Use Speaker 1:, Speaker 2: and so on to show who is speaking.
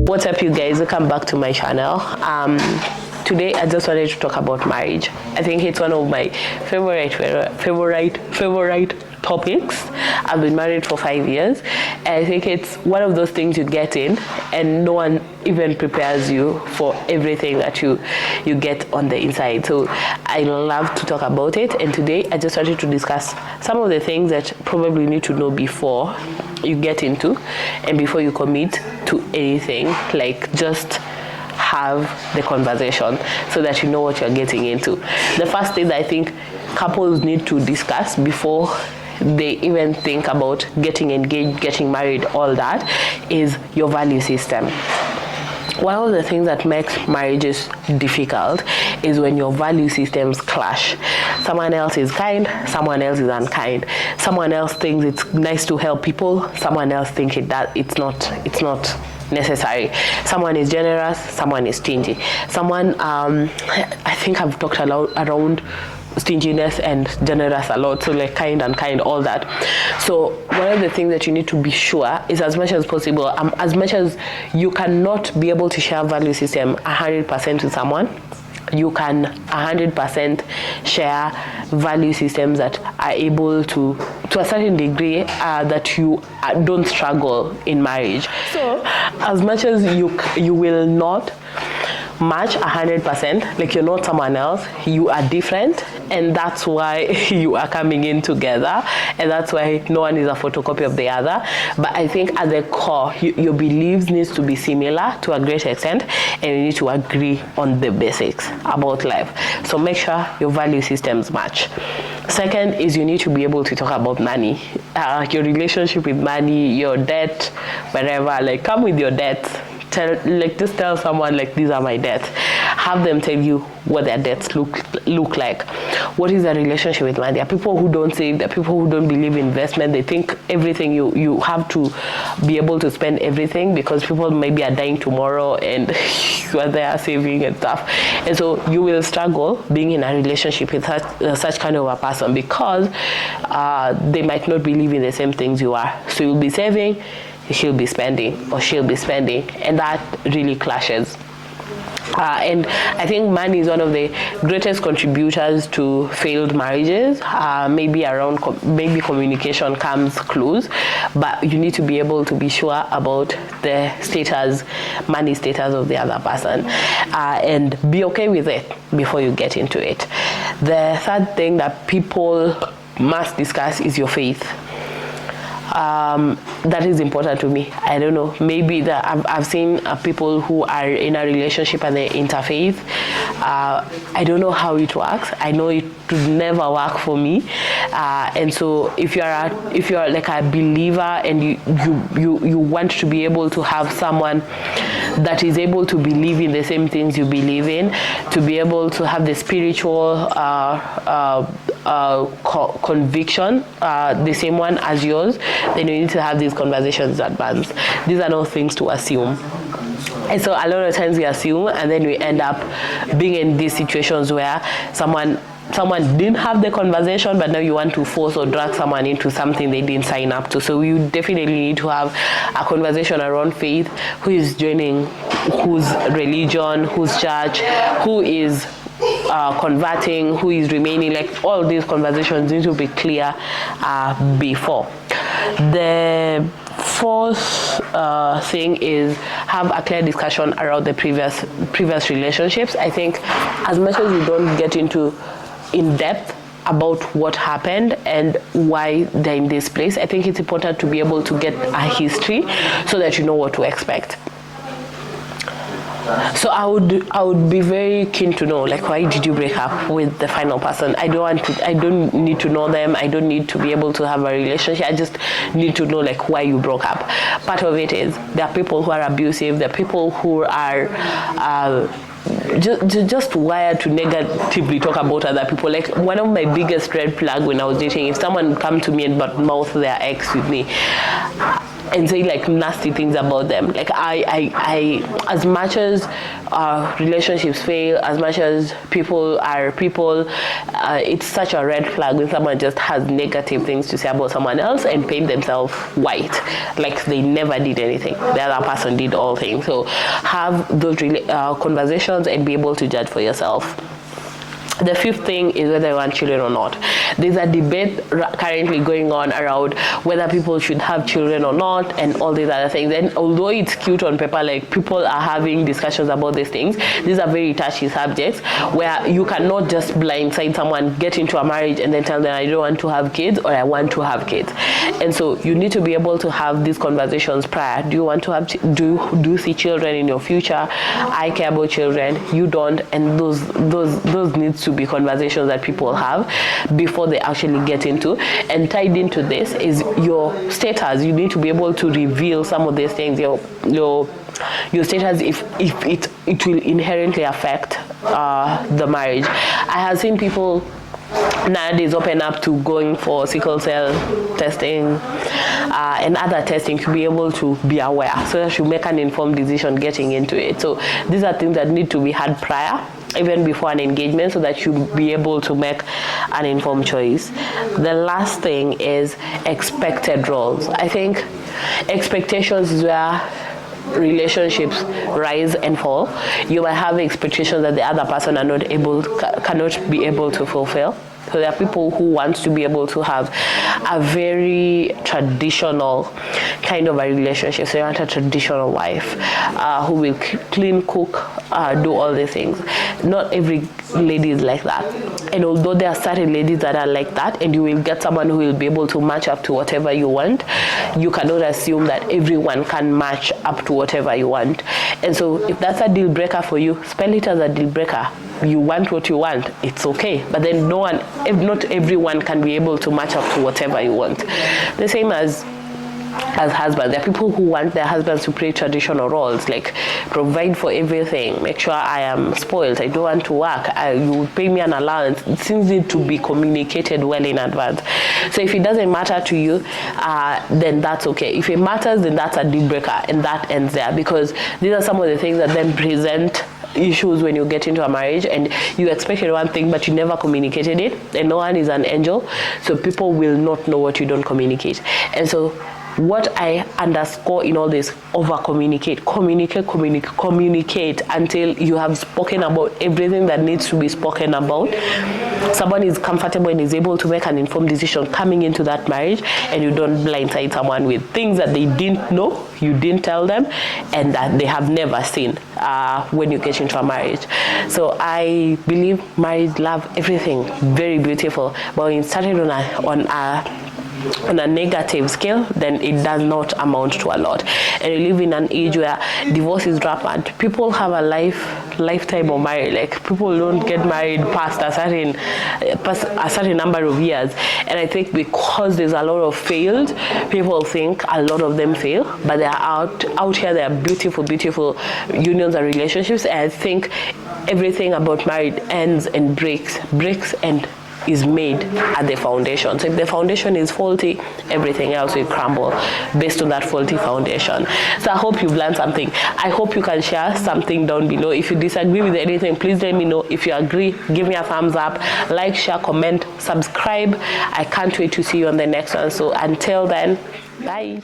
Speaker 1: What's up, you guys? Welcome back to my channel. Today I just wanted to talk about marriage. I think it's one of my favorite topics. I've been married for 5 years, and I think it's one of those things you get in and no one even prepares you for everything that you get on the inside. So I love to talk about it, and today I just wanted to discuss some of the things that probably need to know before you get into and before you commit to anything. Like, just have the conversation so that you know what you're getting into. The first thing that I think couples need to discuss before they even think about getting engaged, getting married, all that, is your value system. One of the things that makes marriages difficult is when your value systems clash. Someone else is kind, someone else is unkind. Someone else thinks it's nice to help people, someone else thinks it's not necessary. Someone is generous, someone is stingy. Someone, I think I've talked around stinginess and generous a lot, so like kind and kind, all that. So one of the things that you need to be sure is, as much as possible, as much as you cannot be able to share value system 100% with someone, you can 100% share value systems that are able to a certain degree, that you don't struggle in marriage. So as much as you will not match 100%, like you're not someone else, you are different, and that's why you are coming in together, and that's why no one is a photocopy of the other. But I think at the core, your beliefs needs to be similar to a great extent, and you need to agree on the basics about life. So make sure your value systems match. Second is, you need to be able to talk about money, your relationship with money, your debt, whatever. Like, come with your debts. Just tell someone, like, these are my debts. Have them tell you what their debts look like. What is the relationship with money? There are people who don't save. There are people who don't believe in investment. They think everything you have to be able to spend everything, because people maybe are dying tomorrow and you are there saving and stuff. And so you will struggle being in a relationship with such kind of a person, because they might not believe in the same things you are. So you'll be saving, he'll be spending, or she'll be spending, and that really clashes. And I think money is one of the greatest contributors to failed marriages. Maybe communication comes close, but you need to be able to be sure about the money status of the other person, and be okay with it before you get into it. The third thing that people must discuss is your faith. That is important to me. I don't know, maybe I've seen people who are in a relationship and they interfaith. I don't know how it works. I know it would never work for me. And so if you're like a believer and you want to be able to have someone that is able to believe in the same things you believe in, to be able to have the spiritual conviction, the same one as yours, then you need to have these conversations in advance. These are not things to assume. And so a lot of times we assume, and then we end up being in these situations where someone didn't have the conversation, but now you want to force or drag someone into something they didn't sign up to. So you definitely need to have a conversation around faith. Who is joining whose religion, whose church, who is converting, who is remaining. Like, all these conversations need to be clear before. The fourth thing is, have a clear discussion around the previous relationships. I think as much as you don't get into in depth about what happened and why they're in this place, I think it's important to be able to get a history so that you know what to expect. So I would be very keen to know, like, why did you break up with the final person? I don't need to know them. I don't need to be able to have a relationship. I just need to know, like, why you broke up. Part of it is there are people who are abusive. There are people who are just wired to negatively talk about other people. Like, one of my biggest red flag when I was dating, if someone come to me and mouth their ex with me, and say like nasty things about them. Like I as much as relationships fail, as much as people are people, it's such a red flag when someone just has negative things to say about someone else and paint themselves white, like they never did anything. The other person did all things. So have those conversations and be able to judge for yourself. The fifth thing is whether you want children or not. There's a debate currently going on around whether people should have children or not and all these other things. And although it's cute on paper, like people are having discussions about these things, these are very touchy subjects where you cannot just blindside someone, get into a marriage and then tell them I don't want to have kids or I want to have kids. And so you need to be able to have these conversations prior. Do you want to have, do you see children in your future? I care about children, you don't, and those needs to be conversations that people have before they actually get into. And tied into this is your status. You need to be able to reveal some of these things, your status, if it will inherently affect the marriage. I have seen people nowadays open up to going for sickle cell testing and other testing to be able to be aware, so that you make an informed decision getting into it. So these are things that need to be had prior, even before an engagement, so that you'll be able to make an informed choice. The last thing is expected roles. I think expectations is where relationships rise and fall. You might have expectations that the other person cannot be able to fulfill. So there are people who want to be able to have a very traditional kind of a relationship. So you want a traditional wife who will clean, cook, do all these things. Not every lady is like that. And although there are certain ladies that are like that, and you will get someone who will be able to match up to whatever you want, you cannot assume that everyone can match up to whatever you want. And so if that's a deal breaker for you, spell it as a deal breaker. You want what you want, it's okay. But then not everyone can be able to match up to whatever you want. The same as husbands. There are people who want their husbands to play traditional roles, like provide for everything, make sure I am spoiled, I don't want to work, you pay me an allowance. Things need to be communicated well in advance. So if it doesn't matter to you, then that's okay. If it matters, then that's a deal breaker, and that ends there, because these are some of the things that then present issues when you get into a marriage and you expected one thing but you never communicated it, and no one is an angel, so people will not know what you don't communicate. And so what I underscore in all this, over-communicate, communicate until you have spoken about everything that needs to be spoken about. Someone is comfortable and is able to make an informed decision coming into that marriage, and you don't blindside someone with things that they didn't know, you didn't tell them, and that they have never seen when you get into a marriage. So I believe marriage, love, everything, very beautiful, but when it started on a negative scale, then it does not amount to a lot. And we live in an age where divorce is rampant. People have a lifetime of marriage. Like, people don't get married past a certain number of years. And I think because there's a lot of failed, people think a lot of them fail, but they are out here. They are beautiful unions and relationships. And I think everything about marriage ends and breaks and is made at the foundation. So if the foundation is faulty, everything else will crumble based on that faulty foundation. So I hope you've learned something. I hope you can share something down below. If you disagree with anything, please let me know. If you agree, give me a thumbs up, like, share, comment, subscribe. I can't wait to see you on the next one. So until then, bye.